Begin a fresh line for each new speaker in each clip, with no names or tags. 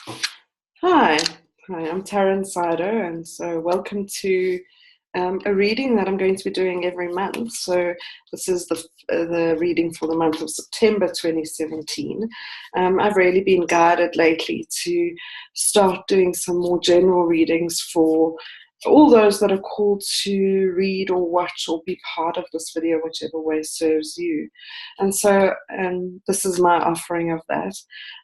Hi, I'm Taryn, and so welcome to a reading that I'm going to be doing every month. So this is the reading for the month of September 2017. I've really been guided lately to start doing some more general readings for all those that are called to read or watch or be part of this video, whichever way serves you. And so this is my offering of that.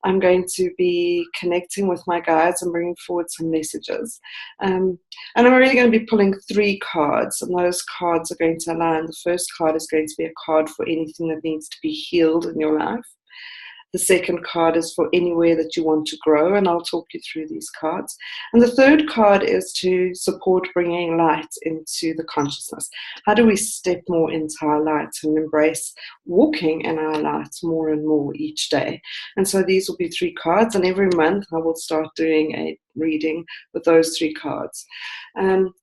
I'm going to be connecting with my guides and bringing forward some messages. And I'm really going to be pulling 3 cards, and those cards are going to align. The first card is going to be a card for anything that needs to be healed in your life. The second card is for anywhere that you want to grow, and I'll talk you through these cards. And the third card is to support bringing light into the consciousness. How do we step more into our light and embrace walking in our light more and more each day? And so these will be 3 cards, and every month I will start doing a reading with those 3 cards.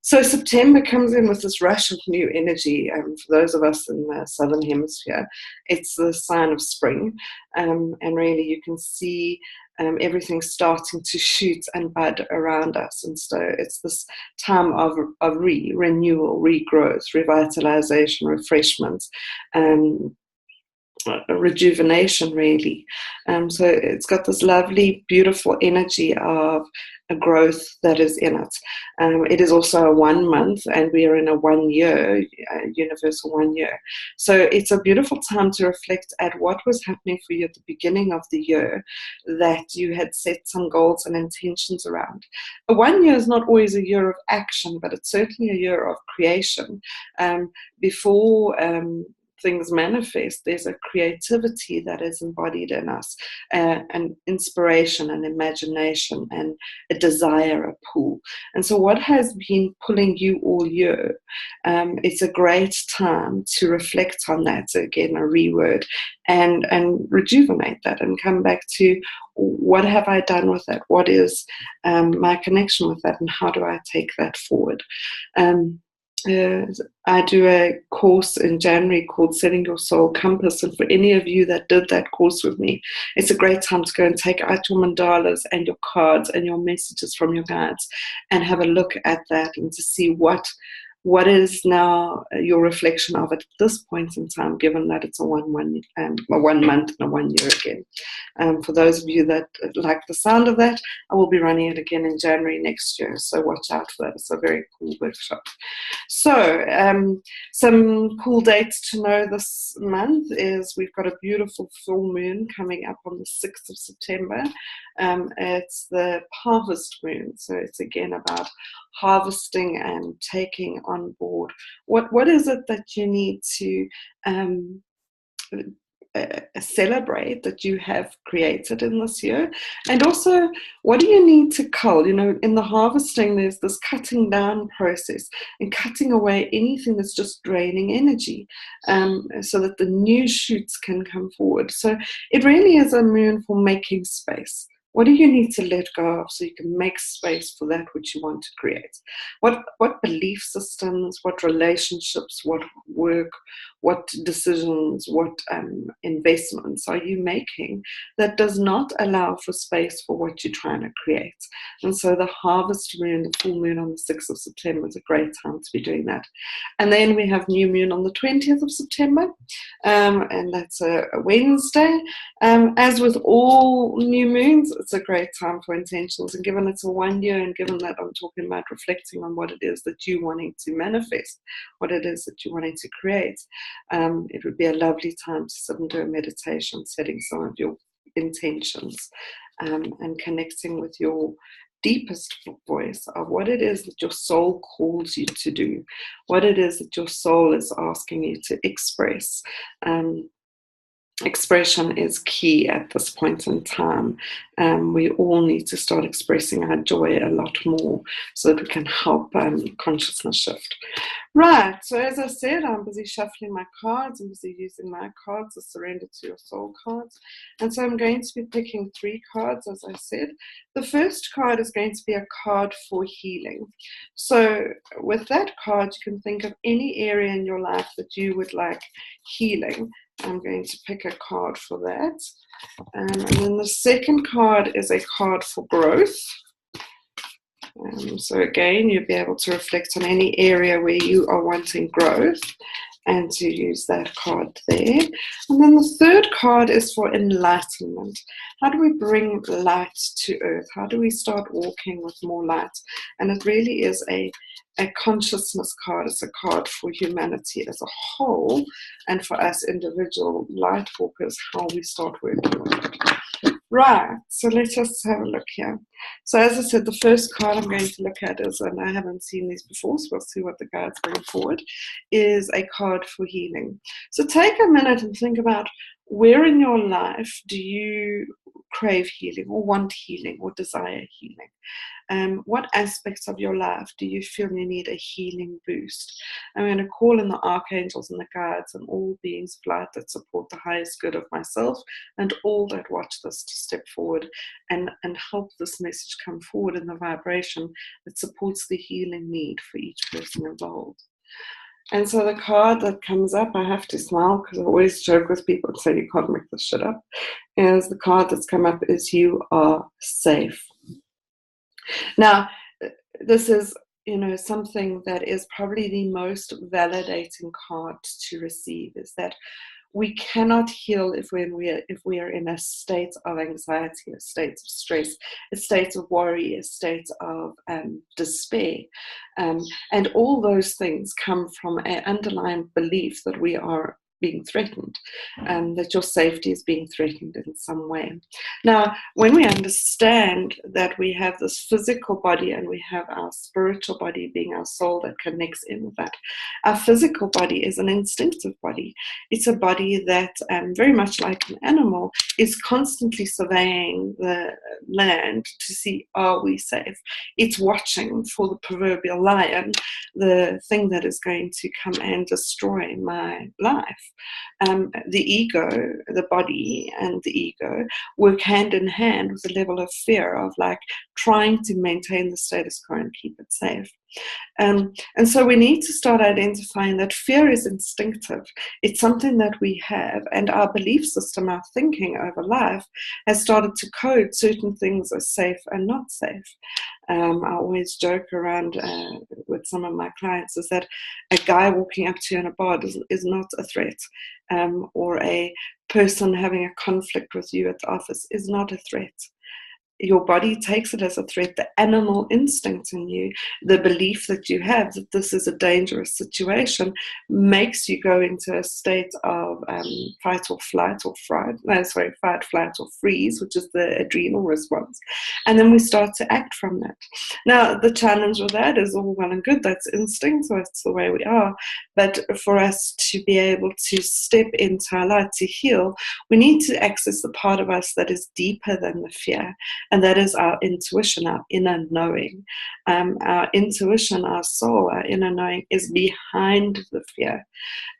So September comes in with this rush of new energy. For those of us in the Southern Hemisphere, it's the sign of spring. And really you can see everything starting to shoot and bud around us. And so it's this time of renewal, regrowth, revitalization, refreshment, rejuvenation, really. So it's got this lovely, beautiful energy of a growth that is in it. It is also a 1 month, and we are in a 1 year, universal 1 year. So it's a beautiful time to reflect at what was happening for you at the beginning of the year that you had set some goals and intentions around. A 1 year is not always a year of action, but it's certainly a year of creation. Before things manifest, there's a creativity that is embodied in us, and inspiration and imagination and a desire, a pull. And so what has been pulling you all year, it's a great time to reflect on that. So again, a reword, and rejuvenate that and come back to, what have I done with that? What is my connection with that, and how do I take that forward? I do a course in January called Setting Your Soul Compass, and for any of you that did that course with me, it's a great time to go and take out your mandalas and your cards and your messages from your guides and have a look at that, and to see what is now your reflection of it at this point in time, given that it's a 1 month and a 1 year again. For those of you that like the sound of that, I will be running it again in January next year, so watch out for that. It's a very cool workshop. So some cool dates to know this month is we've got a beautiful full moon coming up on the 6th of September. It's the harvest moon, so it's again about harvesting and taking on board what is it that you need to celebrate that you have created in this year, and also what do you need to cull. In the harvesting, there's this cutting down process and cutting away anything that's just draining energy, so that the new shoots can come forward. So it really is a moon for making space. What do you need to let go of so you can make space for that which you want to create? What belief systems, what relationships, what work, what decisions, what investments are you making that does not allow for space for what you're trying to create? And so the harvest moon, the full moon on the 6th of September is a great time to be doing that. And then we have new moon on the 20th of September, and that's a Wednesday. As with all new moons, it's a great time for intentions. And given it's a 1 year, and given that I'm talking about reflecting on what it is that you're wanting to manifest, what it is that you're wanting to create, it would be a lovely time to sit and do a meditation, setting some of your intentions, and connecting with your deepest voice of what it is that your soul calls you to do, what it is that your soul is asking you to express. Expression is key at this point in time. We all need to start expressing our joy a lot more so that we can help consciousness shift. Right, so as I said, I'm busy shuffling my cards. I'm busy using my cards, the Surrender to Your Soul cards. And so I'm going to be picking 3 cards, as I said. The first card is going to be a card for healing. So with that card, you can think of any area in your life that you would like healing. I'm going to pick a card for that. And then the second card is a card for growth. So again, you'll be able to reflect on any area where you are wanting growth and to use that card there. And then the third card is for enlightenment. How do we bring light to earth? How do we start walking with more light? And it really is a consciousness card. It's a card for humanity as a whole, and for us individual light walkers, how we start working with it. Right, so let us have a look here. So as I said, the first card I'm going to look at is, and I haven't seen these before, so we'll see what the guides bring forward, is a card for healing. So take a minute and think about, where in your life do you crave healing or want healing or desire healing? What aspects of your life do you feel you need a healing boost? I'm going to call in the archangels and the guides and all beings of light that support the highest good of myself and all that watch this to step forward and help this message come forward in the vibration that supports the healing need for each person involved. And so the card that comes up, I have to smile because I always joke with people and say you can't make this shit up, is the card that's come up is you are safe. Now, this is, something that is probably the most validating card to receive, is that we cannot heal if we are in a state of anxiety, a state of stress, a state of worry, a state of despair. And all those things come from an underlying belief that we are being threatened, that your safety is being threatened in some way. Now, when we understand that we have this physical body and we have our spiritual body being our soul that connects in with that, our physical body is an instinctive body. It's a body that, very much like an animal, is constantly surveying the land to see, are we safe? It's watching for the proverbial lion, the thing that is going to come and destroy my life. The ego, the body and the ego work hand in hand with a level of fear of trying to maintain the status quo and keep it safe. And so we need to start identifying that fear is instinctive. It's something that we have, and our belief system, our thinking over life, has started to code certain things as safe and not safe. I always joke around with some of my clients is that a guy walking up to you in a bar is not a threat, or a person having a conflict with you at the office is not a threat. Your body takes it as a threat. The animal instinct in you, the belief that you have that this is a dangerous situation, makes you go into a state of fight or flight or fight, flight or freeze, which is the adrenal response. And then we start to act from that. Now, the challenge with that is all well and good. That's instinct, so that's the way we are. But for us to be able to step into our light, to heal, we need to access the part of us that is deeper than the fear. And that is our intuition, our inner knowing. Our intuition, our soul, our inner knowing is behind the fear.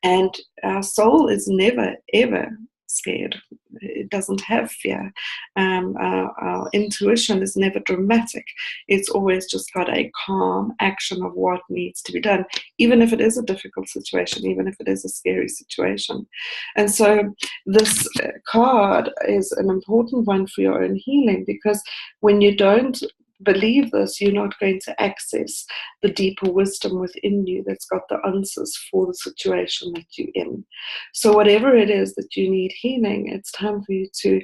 And our soul is never, ever scared. It doesn't have fear. Our intuition is never dramatic. It's always just got a calm action of what needs to be done, even if it is a difficult situation, even if it is a scary situation. And so this card is an important one for your own healing, because when you don't believe this, you're not going to access the deeper wisdom within you that's got the answers for the situation that you're in. So whatever it is that you need healing, it's time for you to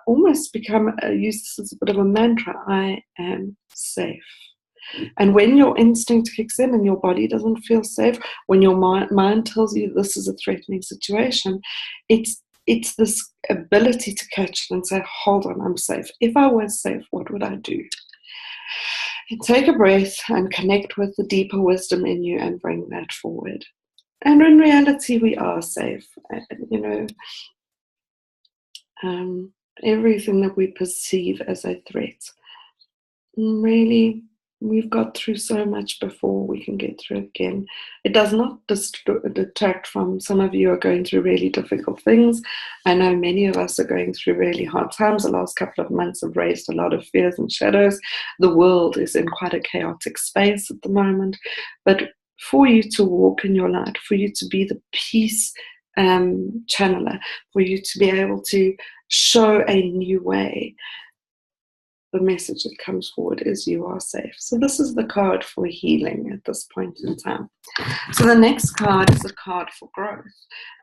almost use this as a bit of a mantra: I am safe. And when your instinct kicks in and your body doesn't feel safe, when your mind tells you this is a threatening situation, it's this ability to catch it and say, hold on, I'm safe. If I was safe, what would I do? And take a breath and connect with the deeper wisdom in you and bring that forward. And in reality, we are safe. Everything that we perceive as a threat, really, we've got through so much before, we can get through again. It does not detract from some of you are going through really difficult things. I know many of us are going through really hard times. The last couple of months have raised a lot of fears and shadows. The world is in quite a chaotic space at the moment. But for you to walk in your light, for you to be the peace channeler, for you to be able to show a new way. The message that comes forward is you are safe. So this is the card for healing at this point in time. So the next card is a card for growth.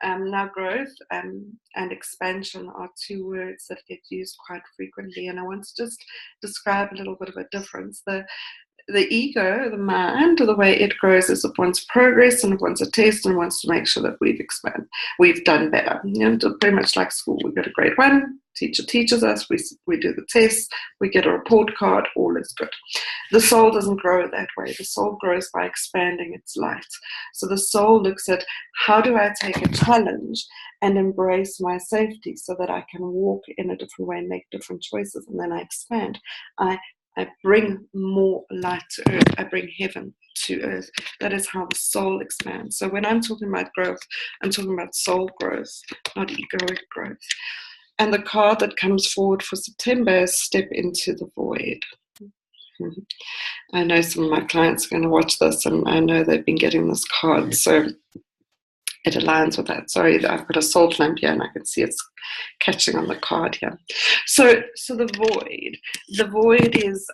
Now growth and expansion are two words that get used quite frequently, and I want to just describe a little bit of a difference. The ego, the mind, the way it grows is it wants progress and it wants a test and wants to make sure that we've done better. Pretty much like school. We got a grade 1, teacher teaches us, we do the test, we get a report card, all is good. The soul doesn't grow that way. The soul grows by expanding its light. So the soul looks at, how do I take a challenge and embrace my safety so that I can walk in a different way and make different choices, and then I expand. I bring more light to earth. I bring heaven to earth. That is how the soul expands. So when I'm talking about growth, I'm talking about soul growth, not egoic growth. And the card that comes forward for September is Step into the Void. I know some of my clients are going to watch this, and I know they've been getting this card, so it aligns with that. Sorry, I've got a salt lamp here and I can see it's catching on the card here. So the void is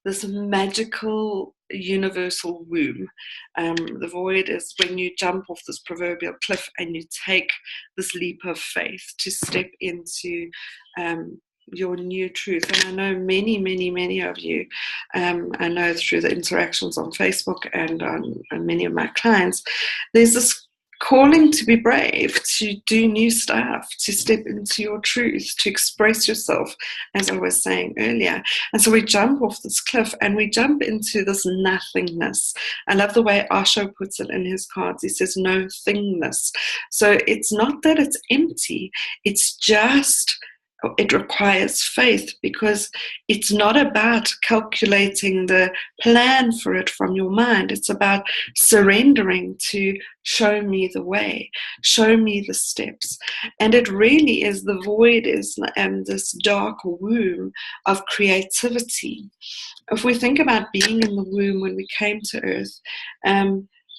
this magical universal womb. The void is when you jump off this proverbial cliff and you take this leap of faith to step into your new truth. And I know many of you, I know through the interactions on Facebook and many of my clients, there's this calling to be brave, to do new stuff, to step into your truth, to express yourself, as I was saying earlier. And so we jump off this cliff and we jump into this nothingness. I love the way Osho puts it in his cards. He says no thingness. So it's not that it's empty, it's just, it requires faith, because it's not about calculating the plan for it from your mind. It's about surrendering to show me the way, show me the steps. And it really is, the void is this dark womb of creativity. If we think about being in the womb when we came to earth,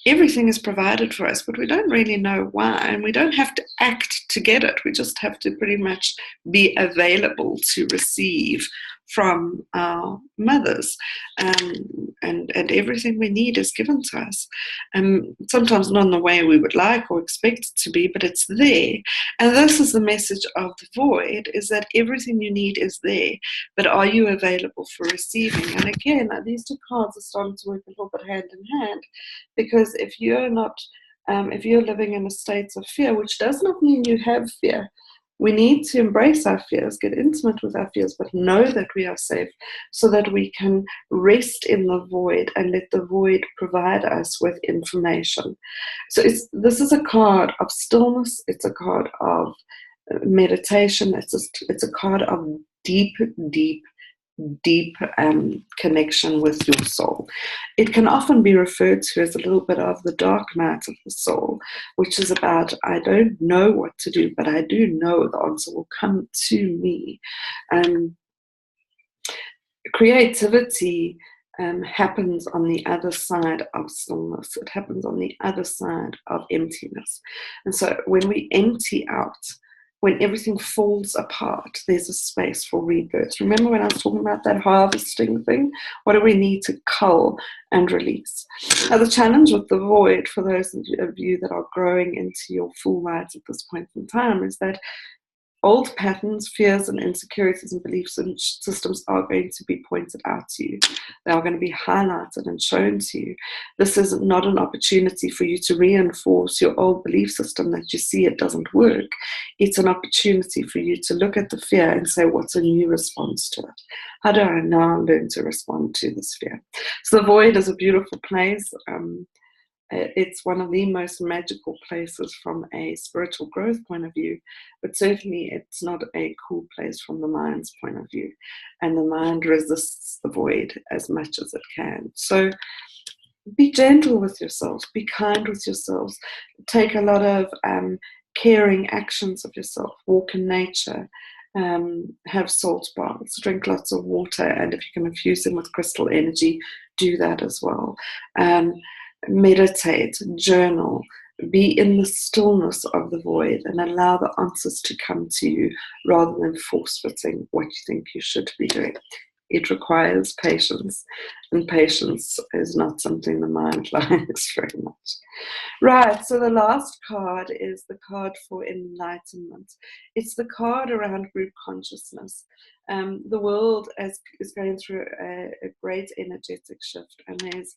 everything is provided for us, but we don't really know why, and we don't have to act to get it. We just have to pretty much be available to receive from our mothers, and everything we need is given to us. Sometimes not in the way we would like or expect it to be, but it's there. And this is the message of the void, is that everything you need is there, but are you available for receiving? And again, these two cards are starting to work a little bit hand in hand, because if you're not, if you're living in a state of fear, which does not mean you have fear. We need to embrace our fears, get intimate with our fears, but know that we are safe, so that we can rest in the void and let the void provide us with information. So this is a card of stillness. It's a card of meditation. It's a card of deep connection with your soul. It can often be referred to as a little bit of the dark night of the soul, which is about, I don't know what to do, but I do know the answer will come to me. Creativity happens on the other side of stillness. It happens on the other side of emptiness. And so when we empty out, when everything falls apart, there's a space for rebirth. Remember when I was talking about that harvesting thing? What do we need to cull and release? Now, the challenge with the void, for those of you that are growing into your full light at this point in time, is that old patterns, fears, and insecurities and belief systems are going to be pointed out to you. They are going to be highlighted and shown to you. This is not an opportunity for you to reinforce your old belief system that you see it doesn't work. It's an opportunity for you to look at the fear and say, what's a new response to it? How do I now learn to respond to this fear? So the void is a beautiful place. It's one of the most magical places from a spiritual growth point of view, but certainly it's not a cool place from the mind's point of view. And the mind resists the void as much as it can. So be gentle with yourselves, be kind with yourselves, take a lot of caring actions of yourself, walk in nature, have salt baths, drink lots of water, and if you can infuse them with crystal energy, do that as well. Meditate, journal, be in the stillness of the void and allow the answers to come to you rather than force-fitting what you think you should be doing. It requires patience, and patience is not something the mind likes very much. Right, so the last card is the card for enlightenment. It's the card around group consciousness. The world is going through a great energetic shift, and there's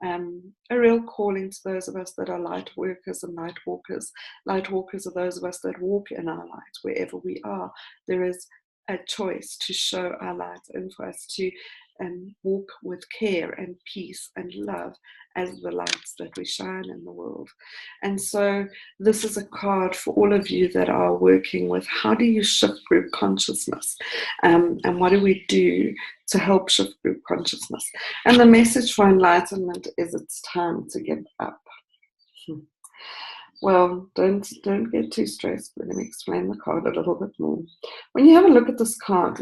a real calling to those of us that are light workers and light walkers. Light walkers are those of us that walk in our light wherever we are. There is a choice to show our light and for us to walk with care and peace and love as the lights that we shine in the world. And so this is a card for all of you that are working with how do you shift group consciousness, and what do we do to help shift group consciousness. And the message for enlightenment is it's time to give up. Well, don't get too stressed. Let me explain the card a little bit more. When you have a look at this card,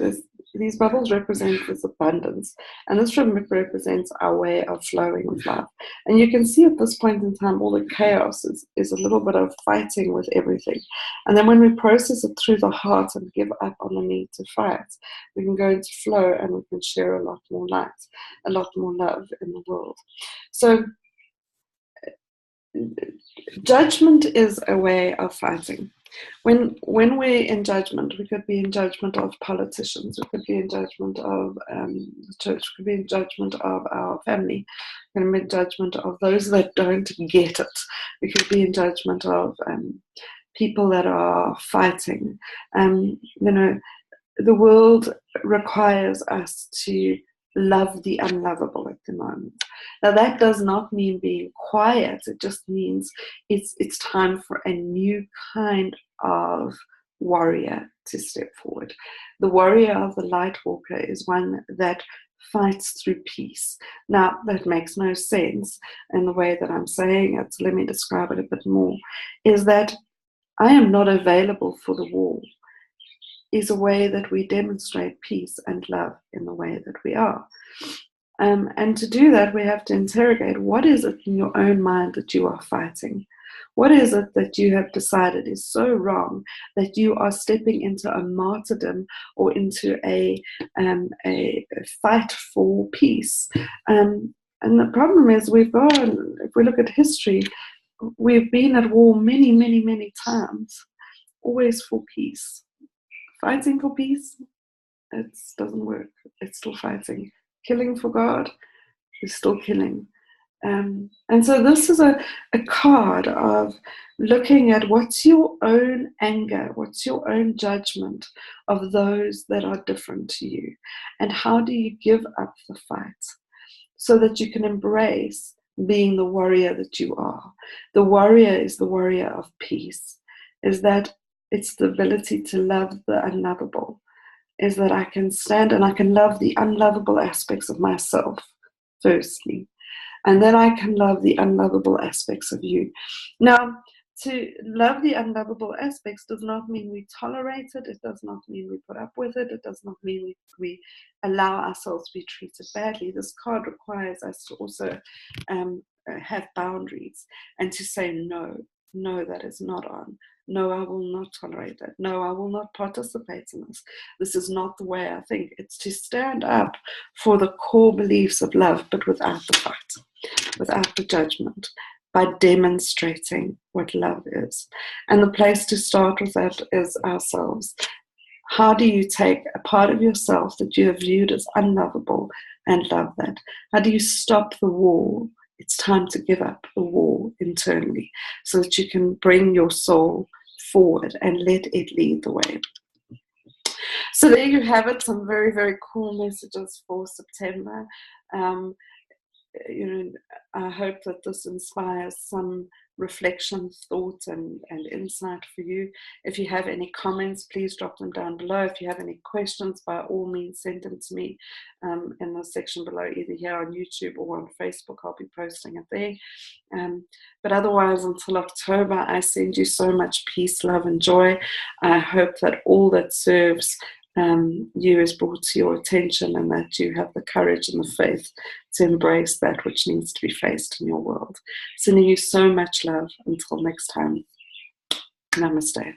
these bubbles represent this abundance, and this represents our way of flowing with life. And you can see at this point in time, all the chaos is a little bit of fighting with everything. And then when we process it through the heart and give up on the need to fight, we can go into flow and we can share a lot more light, a lot more love in the world. So judgment is a way of fighting. When we're in judgment, we could be in judgment of politicians, we could be in judgment of the church, we could be in judgment of our family, we could be in judgment of those that don't get it, we could be in judgment of people that are fighting. The world requires us to love the unlovable at the moment. Now that does not mean being quiet, it just means it's time for a new kind of warrior to step forward. The warrior of the light walker is one that fights through peace. Now that makes no sense in the way that I'm saying it, so let me describe it a bit more, is that I am not available for the war is a way that we demonstrate peace and love in the way that we are. And to do that, we have to interrogate what is it in your own mind that you are fighting? What is it that you have decided is so wrong that you are stepping into a martyrdom or into a fight for peace? And the problem is if we look at history, we've been at war many, many, many times, always for peace. Fighting for peace, it doesn't work. It's still fighting. Killing for God is still killing. And so this is a card of looking at what's your own anger, what's your own judgment of those that are different to you, and how do you give up the fight so that you can embrace being the warrior that you are. The warrior is the warrior of peace, is that it's the ability to love the unlovable, is that I can stand and I can love the unlovable aspects of myself, firstly, and then I can love the unlovable aspects of you. Now, to love the unlovable aspects does not mean we tolerate it, it does not mean we put up with it, it does not mean we allow ourselves to be treated badly. This card requires us to also have boundaries and to say no, that is not on. No, I will not tolerate that. No, I will not participate in this. This is not the way I think. It's to stand up for the core beliefs of love, but without the fight, without the judgment, by demonstrating what love is. And the place to start with that is ourselves. How do you take a part of yourself that you have viewed as unlovable and love that? How do you stop the war? It's time to give up the war internally so that you can bring your soul forward and let it lead the way. So there you have it, some very, very cool messages for September. I hope that this inspires some reflection, thought, and insight for you. If you have any comments, please drop them down below. If you have any questions, by all means, send them to me in the section below, either here on YouTube or on Facebook. I'll be posting it there. But otherwise, until October, I send you so much peace, love, and joy. I hope that all that serves you is brought to your attention, and that you have the courage and the faith to embrace that which needs to be faced in your world. Sending you so much love. Until next time, namaste.